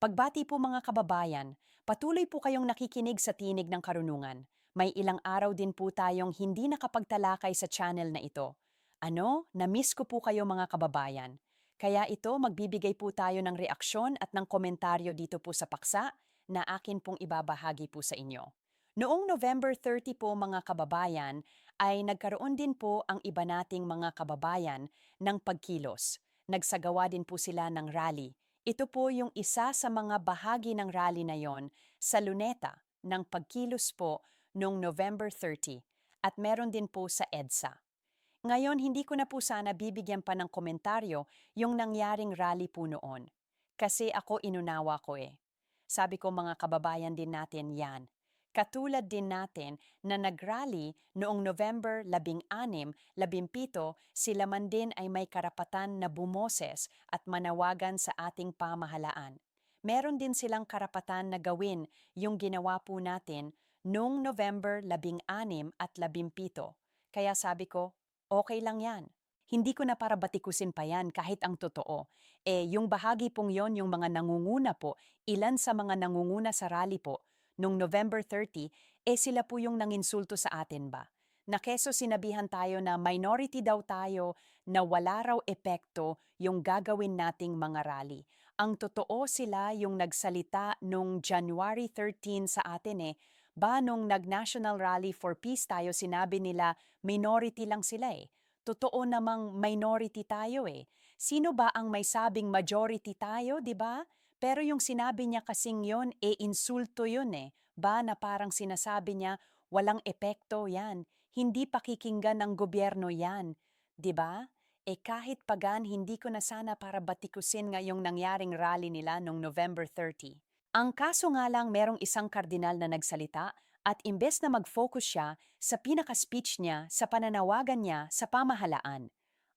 Pagbati po mga kababayan, patuloy po kayong nakikinig sa Tinig ng Karunungan. May ilang araw din po tayong hindi nakapagtalakay sa channel na ito. Na-miss ko po kayo mga kababayan. Kaya ito, magbibigay po tayo ng reaksyon at ng komentaryo dito po sa paksa na akin pong ibabahagi po sa inyo. Noong November 30 po mga kababayan, ay nagkaroon din po ang iba nating mga kababayan ng pagkilos. Nagsagawa din po sila ng rally. Ito po yung isa sa mga bahagi ng rally na yon sa Luneta ng pagkilos po noong November 30 at meron din po sa EDSA. Ngayon, hindi ko na po sana bibigyan pa ng komentaryo yung nangyaring rally po noon. Kasi ako inunawa ko eh. Sabi ko mga kababayan din natin yan. Katulad din natin na nag-rally noong November 16, 17, sila man din ay may karapatan na bumoses at manawagan sa ating pamahalaan. Meron din silang karapatan na gawin yung ginawa po natin noong November 16 at 17. Kaya sabi ko, okay lang yan. Hindi ko na para batikusin pa yan kahit ang totoo. Yung bahagi pong yon, yung mga nangunguna po, ilan sa mga nangunguna sa rally po, nung November 30, sila po yung nanginsulto sa atin ba? Na keso sinabihan tayo na minority daw tayo na wala raw epekto yung gagawin nating mga rally. Ang totoo sila yung nagsalita nung January 13 sa atin nung nag-National Rally for Peace tayo sinabi nila minority lang sila Totoo namang minority tayo Sino ba ang may sabing majority tayo, di ba? Pero yung sinabi niya kasing yon, insulto yun Ba na parang sinasabi niya, walang epekto yan. Hindi pakikinggan ng gobyerno yan. Di ba? Kahit pagan, hindi ko na sana para batikusin ngayong nangyaring rally nila noong November 30. Ang kaso nga lang merong isang kardinal na nagsalita at imbes na mag-focus siya sa pinaka-speech niya sa pananawagan niya sa pamahalaan.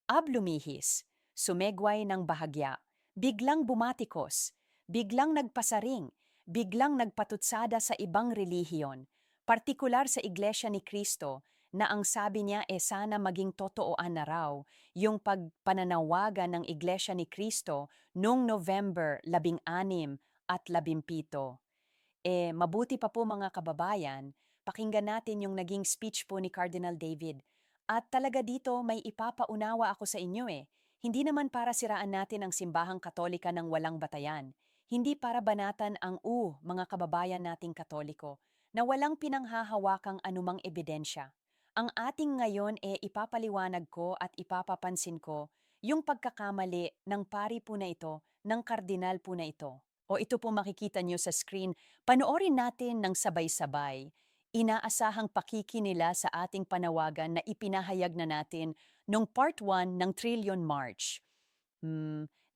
Lumihis, sumegway ng bahagya, biglang bumatikos, biglang nagpasaring, biglang nagpatutsada sa ibang relihiyon, partikular sa Iglesia ni Cristo na ang sabi niya sana maging totooan na raw yung pagpananawagan ng Iglesia ni Cristo noong November 16 at 17. Mabuti pa po mga kababayan, pakinggan natin yung naging speech po ni Cardinal David. At talaga dito may ipapaunawa ako sa inyo Hindi naman para siraan natin ang simbahang katolika ng walang batayan. Hindi para banatan ang mga kababayan nating katoliko, na walang pinanghahawakang anumang ebidensya. Ang ating ngayon ipapaliwanag ko at ipapapansin ko yung pagkakamali ng pari po na ito, ng kardinal po na ito. O ito po makikita nyo sa screen, panoorin natin ng sabay-sabay. Inaasahang pakiki nila sa ating panawagan na ipinahayag na natin nung part 1 ng Trillion March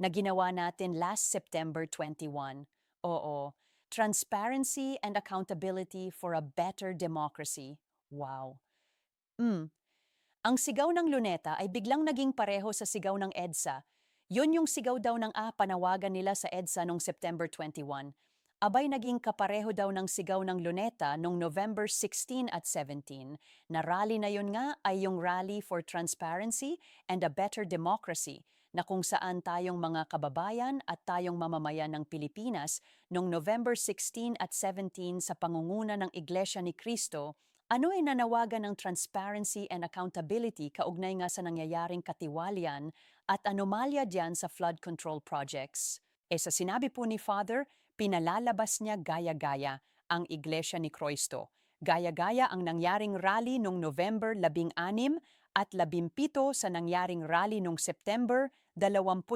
na ginawa natin last September 21. Oo, Transparency and Accountability for a Better Democracy. Wow. Mm, ang sigaw ng Luneta ay biglang naging pareho sa sigaw ng EDSA. Yun yung sigaw daw ng panawagan nila sa EDSA noong September 21. Abay naging kapareho daw ng sigaw ng Luneta noong November 16 at 17. Na rally na yun nga ay yung Rally for Transparency and a Better Democracy na kung saan tayong mga kababayan at tayong mamamayan ng Pilipinas noong November 16 at 17 sa pangunguna ng Iglesia ni Cristo ay nanawagan ng transparency and accountability kaugnay nga sa nangyayaring katiwalian at anomalya diyan sa flood control projects. Sa sinabi po ni Father, pinalalabas niya gaya-gaya ang Iglesia ni Cristo. Gaya-gaya ang nangyaring rally noong November 16 at 17 sa nangyaring rally noong September 21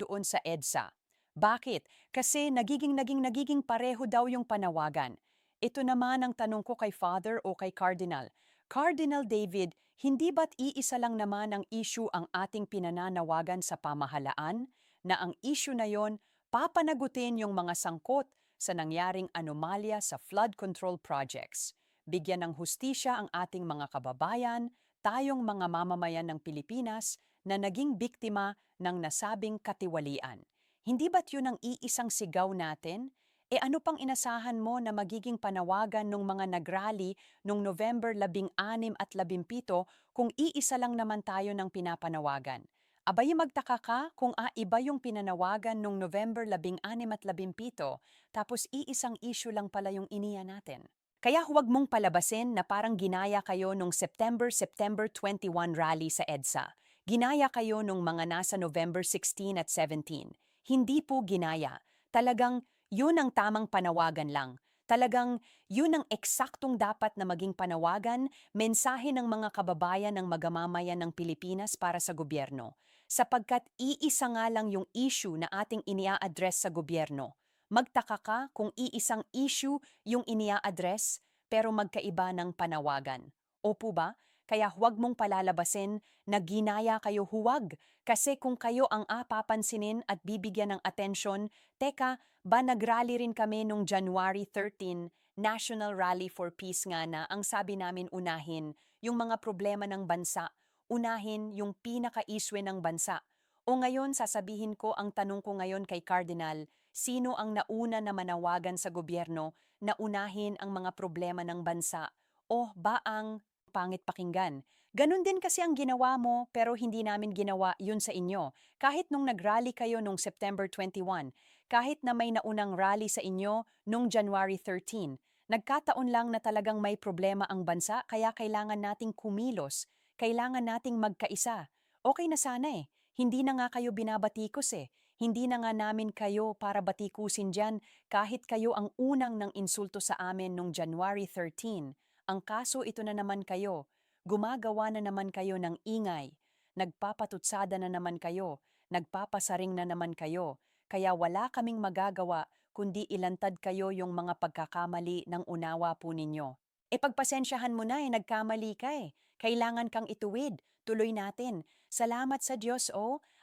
doon sa EDSA. Bakit? Kasi nagiging pareho daw yung panawagan. Ito naman ang tanong ko kay Father o kay Cardinal. Cardinal David, hindi ba't iisa lang naman ang issue ang ating pinananawagan sa pamahalaan? Na ang issue na yon, papanagutin yung mga sangkot sa nangyaring anomalya sa flood control projects. Bigyan ng hustisya ang ating mga kababayan, tayong mga mamamayan ng Pilipinas na naging biktima ng nasabing katiwalian. Hindi ba't yun ang iisang sigaw natin? Ano pang inasahan mo na magiging panawagan ng mga nagrally noong November 16 at 17 kung iisa lang naman tayo ng pinapanawagan? Abay magtaka ka kung iba yung pinanawagan nung November 16 at 17, tapos iisang issue lang pala yung iniya natin. Kaya huwag mong palabasin na parang ginaya kayo nung September 21 rally sa EDSA. Ginaya kayo nung mga nasa November 16 at 17. Hindi po ginaya. Talagang yun ang tamang panawagan lang. Talagang yun ang eksaktong dapat na maging panawagan, mensahe ng mga kababayan ng magamamayan ng Pilipinas para sa gobyerno. Sapagkat iisa nga lang yung issue na ating inia-address sa gobyerno. Magtaka ka kung iisang issue yung inia-address pero magkaiba ng panawagan. Opo ba? Kaya huwag mong palalabasin na ginaya kayo, huwag. Kasi kung kayo ang papansinin at bibigyan ng atensyon, teka, ba nagrally rin kami nung January 13, National Rally for Peace nga na ang sabi namin unahin yung mga problema ng bansa, unahin yung pinaka-iswe ng bansa. O ngayon sasabihin ko ang tanong ko ngayon kay Cardinal, sino ang nauna na manawagan sa gobyerno na unahin ang mga problema ng bansa? O ba ang pangit pakinggan? Ganon din kasi ang ginawa mo pero hindi namin ginawa yun sa inyo. Kahit nung nag-rally kayo nung September 21, kahit na may naunang rally sa inyo nung January 13, nagkataon lang na talagang may problema ang bansa kaya kailangan nating kumilos, kailangan nating magkaisa. Okay na sana eh. Hindi na nga kayo binabatikos eh. Hindi na nga namin kayo para batikusin dyan kahit kayo ang unang ng insulto sa amin nung January 13. Ang kaso ito na naman kayo. Gumagawa na naman kayo ng ingay. Nagpapatutsada na naman kayo. Nagpapasaring na naman kayo. Kaya wala kaming magagawa kundi ilantad kayo yung mga pagkakamali ng unawa po ninyo. E pagpasensyahan mo na nagkamali ka eh. Kailangan kang ituwid. Tuloy natin. Salamat sa Diyos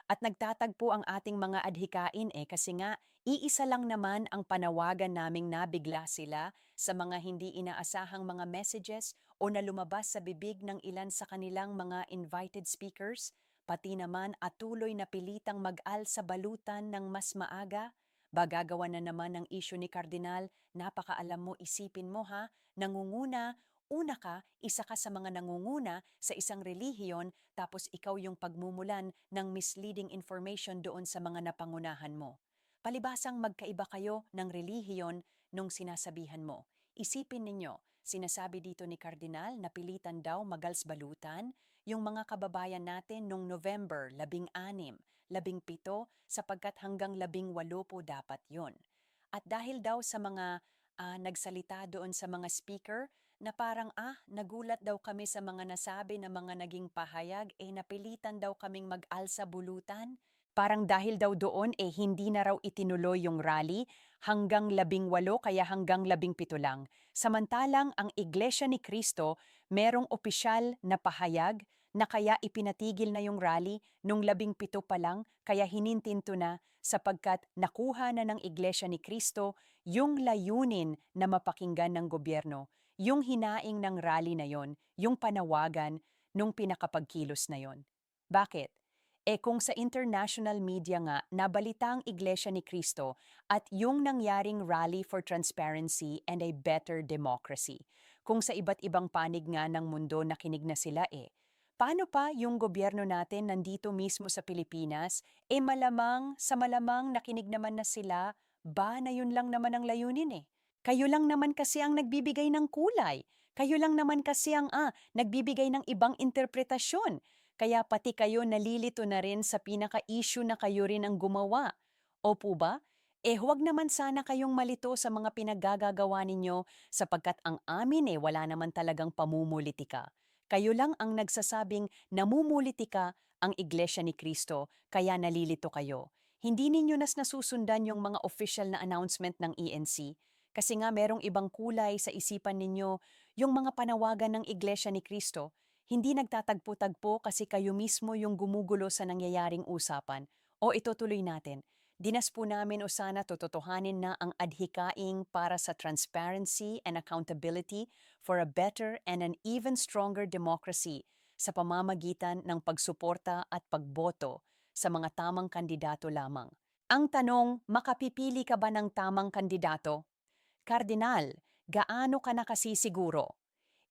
at nagtatagpo ang ating mga adhikain kasi nga iisa lang naman ang panawagan naming nabigla sila sa mga hindi inaasahang mga messages o na lumabas sa bibig ng ilan sa kanilang mga invited speakers, pati naman at tuloy na pilitang mag-al sa balutan ng mas maaga. Bagagawa na naman ng issue ni Kardinal, napakaalam mo, isipin mo nangunguna, una ka, isa ka sa mga nangunguna sa isang relihiyon tapos ikaw yung pagmumulan ng misleading information doon sa mga napangunahan mo. Palibasang magkaiba kayo ng relihiyon nung sinasabihan mo. Isipin ninyo, sinasabi dito ni Kardinal na pilitan daw magalsbalutan yung mga kababayan natin nung November 16, 17 sapagkat hanggang 18 po dapat yon. At dahil daw sa mga nagsalita doon sa mga speaker na parang nagulat daw kami sa mga nasabi na mga naging pahayag napilitan daw kaming mag-alsa bulutan. Parang dahil daw doon hindi na raw itinuloy yung rally hanggang 18 kaya hanggang 17 lang. Samantalang ang Iglesia ni Cristo merong opisyal na pahayag na kaya ipinatigil na yung rally nung 17 pa lang kaya hinintinto na sapagkat nakuha na ng Iglesia ni Cristo yung layunin na mapakinggan ng gobyerno, yung hinaing ng rally na yon, yung panawagan nung pinakapagkilos na yon. Bakit? Kung sa international media nga nabalita ang Iglesia ni Cristo at yung nangyaring rally for transparency and a better democracy. Kung sa iba't ibang panig nga ng mundo nakinig na sila paano pa yung gobyerno natin nandito mismo sa Pilipinas, malamang sa malamang nakinig naman na sila, ba na yun lang naman ang layunin Kayo lang naman kasi ang nagbibigay ng kulay. Kayo lang naman kasi ang nagbibigay ng ibang interpretasyon. Kaya pati kayo nalilito na rin sa pinaka-issue na kayo rin ang gumawa. Opo ba? Huwag naman sana kayong malito sa mga pinaggagawa ninyo sapagkat ang amin wala naman talagang pamumulitika. Kayo lang ang nagsasabing namumulitika ang Iglesia ni Cristo kaya nalilito kayo. Hindi ninyo nasusundan yung mga official na announcement ng ENC kasi nga merong ibang kulay sa isipan ninyo yung mga panawagan ng Iglesia ni Cristo hindi nagtatagpo-tagpo kasi kayo mismo yung gumugulo sa nangyayaring usapan. O itutuloy natin. Dinas po namin o sana tototohanin na ang adhikaing para sa transparency and accountability for a better and an even stronger democracy sa pamamagitan ng pagsuporta at pagboto sa mga tamang kandidato lamang. Ang tanong, makapipili ka ba ng tamang kandidato? Kardinal, gaano ka nakasisiguro?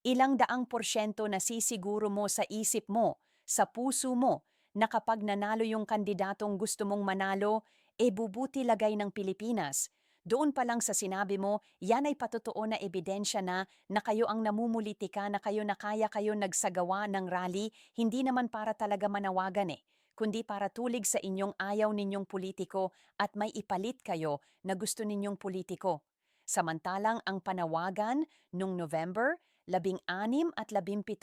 Ilang daang porsyento na sisiguro mo sa isip mo, sa puso mo, na kapag nanalo yung kandidatong gusto mong manalo, bubuti lagay ng Pilipinas. Doon pa lang sa sinabi mo, yan ay patotoo na ebidensya na kayo ang namumulitika, na kayo na kaya kayo nagsagawa ng rally, hindi naman para talaga manawagan kundi para tulig sa inyong ayaw ninyong politiko at may ipalit kayo na gusto ninyong politiko. Samantalang ang panawagan nung November 16 at 17,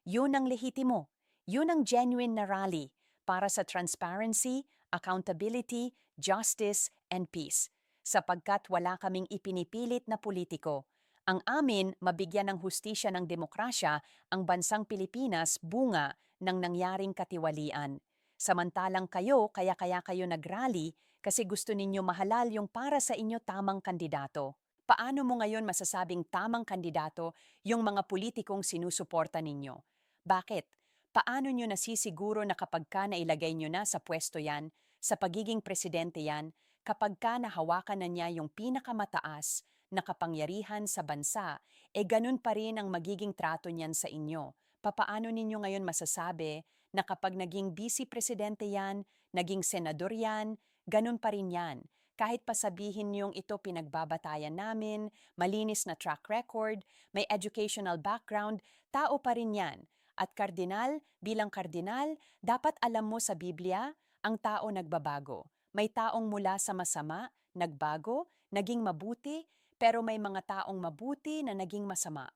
yun ang lehitimo. Yun ang genuine na rally para sa transparency, accountability, justice, and peace. Sapagkat wala kaming ipinipilit na politiko. Ang amin, mabigyan ng hustisya ng demokrasya ang bansang Pilipinas bunga ng nangyaring katiwalian. Samantalang kayo, kaya kayo nagrally kasi gusto ninyo mahalal yung para sa inyo tamang kandidato. Paano mo ngayon masasabing tamang kandidato yung mga politikong sinusuporta ninyo? Bakit? Paano nyo nasisiguro na kapag ka nailagay nyo na sa pwesto yan, sa pagiging presidente yan, kapag ka nahawakan na niya yung pinakamataas na kapangyarihan sa bansa, ganun pa rin ang magiging trato niyan sa inyo? Papaano ninyo ngayon masasabi na kapag naging vice presidente yan, naging senador yan, ganun pa rin yan? Kahit pa sabihin niyong ito pinagbabatayan namin, malinis na track record, may educational background, tao pa rin yan. At kardinal, bilang kardinal, dapat alam mo sa Biblia, ang tao nagbabago. May taong mula sa masama, nagbago, naging mabuti, pero may mga taong mabuti na naging masama.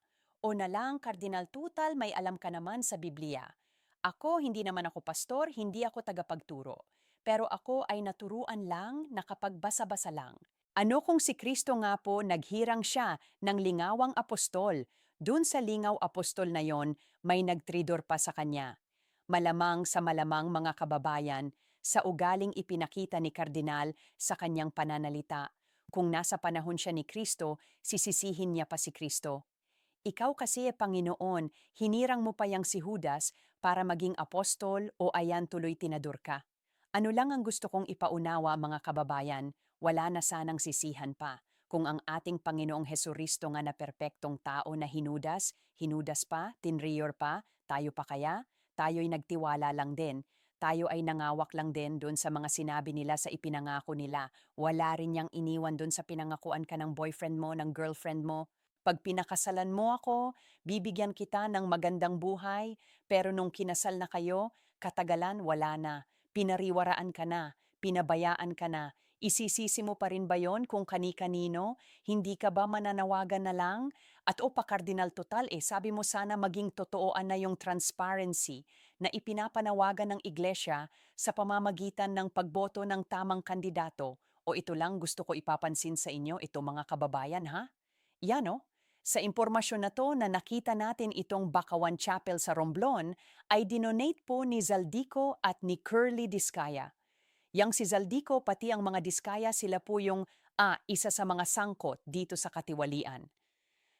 O na lang, Kardinal Tutal, may alam ka naman sa Biblia. Ako, hindi naman ako pastor, hindi ako tagapagturo. Pero ako ay naturuan lang na kapag basa-basa lang. Ano kung si Kristo nga po naghirang siya ng lingawang apostol? Dun sa lingaw apostol na yon, may nagtridor pa sa kanya. Malamang sa malamang mga kababayan, sa ugaling ipinakita ni Kardinal sa kanyang pananalita. Kung nasa panahon siya ni Kristo, sisisihin niya pa si Kristo. Ikaw kasi, Panginoon, hinirang mo pa yang si Judas para maging apostol o ayan tuloy tinador ka. Ano lang ang gusto kong ipaunawa mga kababayan, wala na sanang sisihan pa. Kung ang ating Panginoong Hesuristo nga na perpektong tao na hinudas pa, tinriyor pa, tayo pa kaya? Tayo'y nagtiwala lang din. Tayo ay nangawak lang din doon sa mga sinabi nila sa ipinangako nila. Wala rin niyang iniwan doon sa pinangakuan ka ng boyfriend mo, ng girlfriend mo. Pag pinakasalan mo ako, bibigyan kita ng magandang buhay, pero nung kinasal na kayo, katagalan wala na. Pinariwaraan ka na, pinabayaan ka na. Isisisi mo pa rin ba yon kung kani-kanino? Hindi ka ba mananawagan na lang? At o pa Kardinal Total, sabi mo sana maging totooan na yung transparency na ipinapanawagan ng iglesia sa pamamagitan ng pagboto ng tamang kandidato. O ito lang gusto ko ipapansin sa inyo, ito mga kababayan ha? Yan o. Sa impormasyon na to na nakita natin itong Bakawan Chapel sa Romblon ay dinonate po ni Zaldico at ni Curly Discaya. Yang si Zaldico pati ang mga Discaya sila po yung isa sa mga sangkot dito sa katiwalian.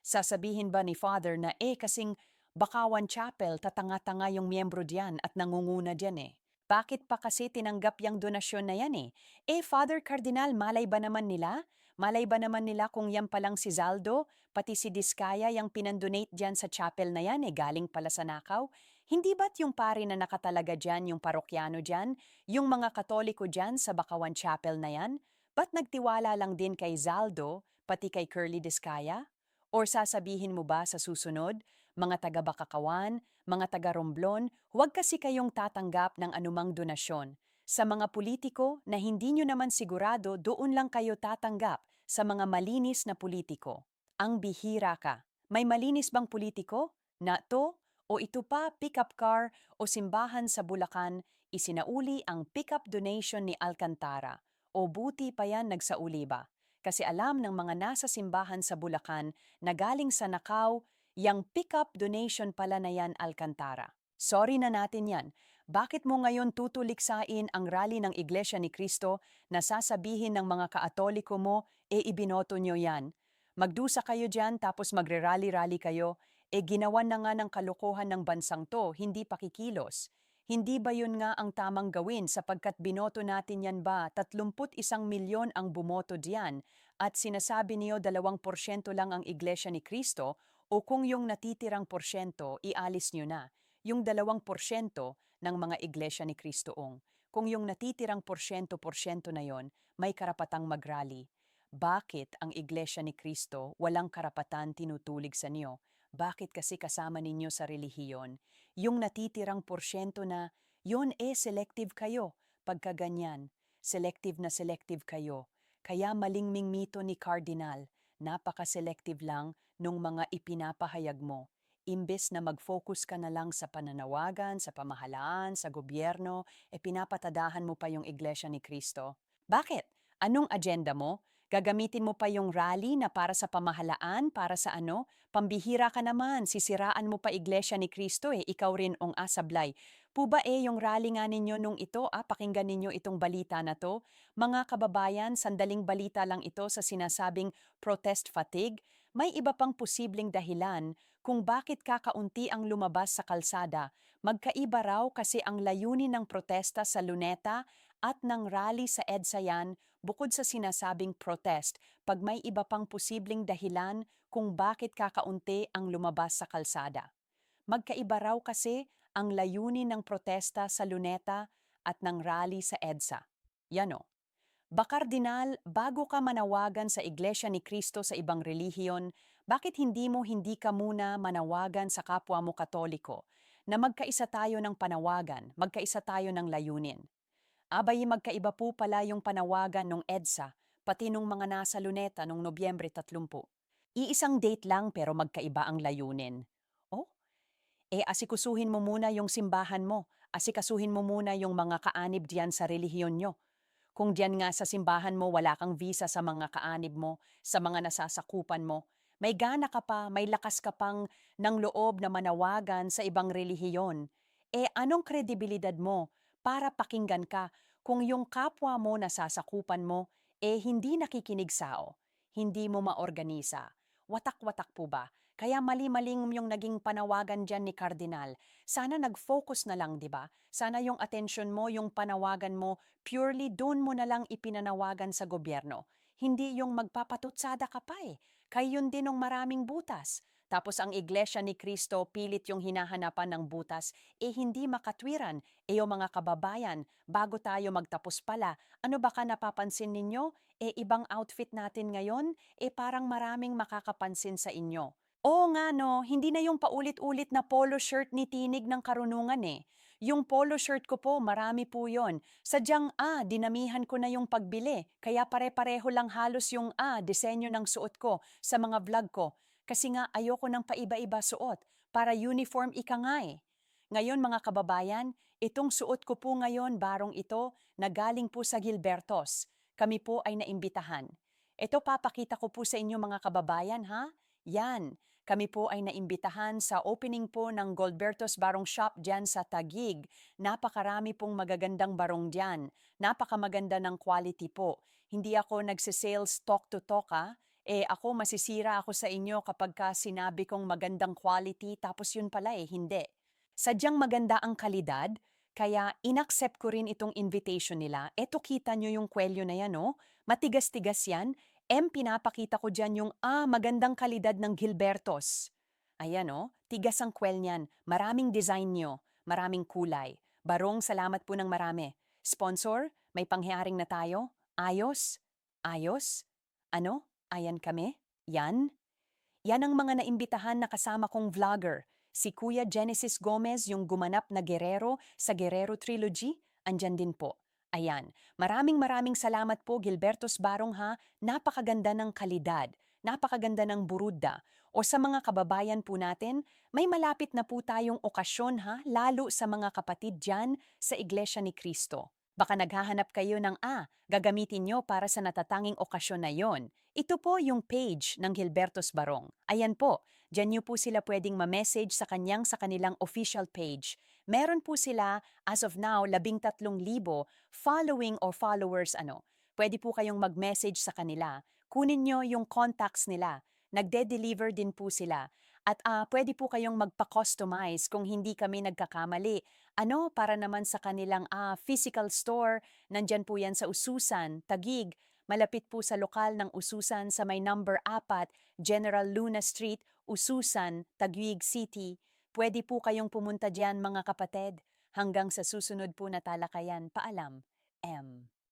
Sasabihin ba ni Father na kasing Bakawan Chapel tatanga-tanga yung miyembro diyan at nangunguna diyan Bakit pa kasi tinanggap yung donasyon na yan Father Cardinal, malay ba naman nila? Malay ba naman nila kung yan palang si Zaldo, pati si Diskaya yung pinandonate dyan sa chapel na yan galing pala sa nakaw? Hindi ba't yung pari na nakatalaga dyan, yung parokyano dyan, yung mga katoliko dyan sa Bakawan Chapel na yan? Ba't nagtiwala lang din kay Zaldo, pati kay Curly Diskaya? Or sasabihin mo ba sa susunod, mga taga-Bakakawan, mga taga-Romblon, huwag kasi kayong tatanggap ng anumang donasyon. Sa mga politiko na hindi nyo naman sigurado, doon lang kayo tatanggap sa mga malinis na politiko. Ang bihira ka. May malinis bang politiko? Na to? O ito pa, pick-up car o simbahan sa Bulacan, isinauli ang pick-up donation ni Alcantara. O buti pa yan nagsauli ba? Kasi alam ng mga nasa simbahan sa Bulacan na galing sa Nakaw, yang pick-up donation pala na yan Alcantara. Sorry na natin yan. Bakit mo ngayon tutuliksain ang rally ng Iglesia ni Cristo na sasabihin ng mga kaatoliko mo, ibinoto nyo yan? Magdusa kayo dyan tapos magre-rally-rally kayo, ginawan na nga ng kalokohan ng bansang to, hindi pakikilos. Hindi ba yun nga ang tamang gawin sapagkat binoto natin yan ba 31 milyon ang bumoto diyan at sinasabi niyo 2% lang ang Iglesia ni Cristo o kung yung natitirang porsyento ialis niyo na. Yung 2% ng mga iglesia ni Kristoong. Kung yung natitirang porsyento-porsyento na yon may karapatang mag-rally, bakit ang iglesia ni Kristo walang karapatan tinutulig sa inyo? Bakit kasi kasama ninyo sa relihiyon? Yung natitirang porsyento na, yon selective kayo. Pagka ganyan, selective kayo. Kaya malingming mito ni Cardinal, napaka-selective lang nung mga ipinapahayag mo. Imbes na mag-focus ka na lang sa pananawagan, sa pamahalaan, sa gobyerno, pinapatadahan mo pa yung Iglesia ni Cristo. Bakit? Anong agenda mo? Gagamitin mo pa yung rally na para sa pamahalaan, para sa ano? Pambihira ka naman, sisiraan mo pa Iglesia ni Cristo ikaw rin ang asablay. Puba yung rally nga ninyo nung ito, pakinggan ninyo itong balita na to. Mga kababayan, sandaling balita lang ito sa sinasabing protest fatigue. May iba pang posibleng dahilan kung bakit kakaunti ang lumabas sa kalsada. Magkaiba raw kasi ang layunin ng protesta sa Luneta at ng rally sa EDSA yan bukod sa sinasabing protest, pag may iba pang posibleng dahilan kung bakit kakaunti ang lumabas sa kalsada. Magkaiba raw kasi ang layunin ng protesta sa Luneta at ng rally sa EDSA. Yan o. Bakardinal, bago ka manawagan sa Iglesia ni Cristo sa ibang relihiyon, bakit hindi ka muna manawagan sa kapwa mo Katoliko na magkaisa tayo ng panawagan, magkaisa tayo ng layunin? Abay, magkaiba po pala yung panawagan ng EDSA, pati nung mga nasa Luneta nung Nobyembre 30. Iisang date lang pero magkaiba ang layunin. Oh, asikusuhin mo muna yung simbahan mo, asikasuhin mo muna yung mga kaanib diyan sa relihiyon nyo. Kung diyan nga sa simbahan mo wala kang visa sa mga kaanib mo, sa mga nasasakupan mo, may gana ka pa, may lakas ka pang ng loob na manawagan sa ibang relihiyon. Anong kredibilidad mo para pakinggan ka kung yung kapwa mo nasasakupan mo, hindi nakikinig sao, hindi mo maorganisa? Watak-watak po ba? Kaya mali-maling yung naging panawagan dyan ni Cardinal. Sana nag-focus na lang, di ba? Sana yung attention mo, yung panawagan mo, purely doon mo na lang ipinanawagan sa gobyerno. Hindi yung magpapatutsada ka pa Kaya yun din ng maraming butas. Tapos ang Iglesia ni Cristo pilit yung hinahanapan ng butas, hindi makatwiran. Yung mga kababayan, bago tayo magtapos pala, ano baka napapansin ninyo? Ibang outfit natin ngayon, parang maraming makakapansin sa inyo. Oo nga no, hindi na yung paulit-ulit na polo shirt ni Tinig ng Karunungan Yung polo shirt ko po, marami po yon. Sadyang dinamihan ko na yung pagbili. Kaya pare-pareho lang halos yung disenyo ng suot ko sa mga vlog ko. Kasi nga ayoko ng paiba-iba suot para uniform ika nga Ngayon mga kababayan, itong suot ko po ngayon, barong ito, na galing po sa Gilbertos. Kami po ay naimbitahan. Ito papakita ko po sa inyo mga kababayan ha. Yan, kami po ay naimbitahan sa opening po ng Gilbertos Barong Shop dyan sa Taguig. Napakarami pong magagandang barong dyan. Napakamaganda ng quality po. Hindi ako nagsisales talk to talk ako masisira ako sa inyo kapag sinabi kong magandang quality tapos yun pala hindi. Sadyang maganda ang kalidad, kaya inaccept ko rin itong invitation nila. Eto kita nyo yung kwelyo na yan matigas-tigas yan. Pinapakita ko dyan yung magandang kalidad ng Gilbertos. Ayan tigas ang kwel niyan. Maraming design nyo, maraming kulay. Barong salamat po ng marami. Sponsor, may pangyaring na tayo? Ayos? Ayos? Ano? Ayan kami? Yan? Yan ang mga naimbitahan na kasama kong vlogger. Si Kuya Genesis Gomez, yung gumanap na Guerrero sa Guerrero Trilogy, andyan din po. Ayan, maraming salamat po Gilbertos Barong ha, napakaganda ng kalidad, napakaganda ng buruda. O sa mga kababayan po natin, may malapit na po tayong okasyon lalo sa mga kapatid dyan sa Iglesia ni Cristo. Baka naghahanap kayo ng gagamitin nyo para sa natatanging okasyon na yon. Ito po yung page ng Gilbertos Barong. Ayan po, dyan nyo po sila pwedeng ma-message sa kanilang official page. Meron po sila, as of now, 13,000 following or followers Pwede po kayong mag-message sa kanila. Kunin nyo yung contacts nila. Nagde-deliver din po sila. At pwede po kayong magpa-customize kung hindi kami nagkakamali. Para naman sa kanilang physical store, nandyan po yan sa Ususan, Taguig. Malapit po sa lokal ng Ususan sa may number 4, General Luna Street, Ususan, Taguig City. Pwede po kayong pumunta dyan mga kapatid. Hanggang sa susunod po na talakayan, paalam, M.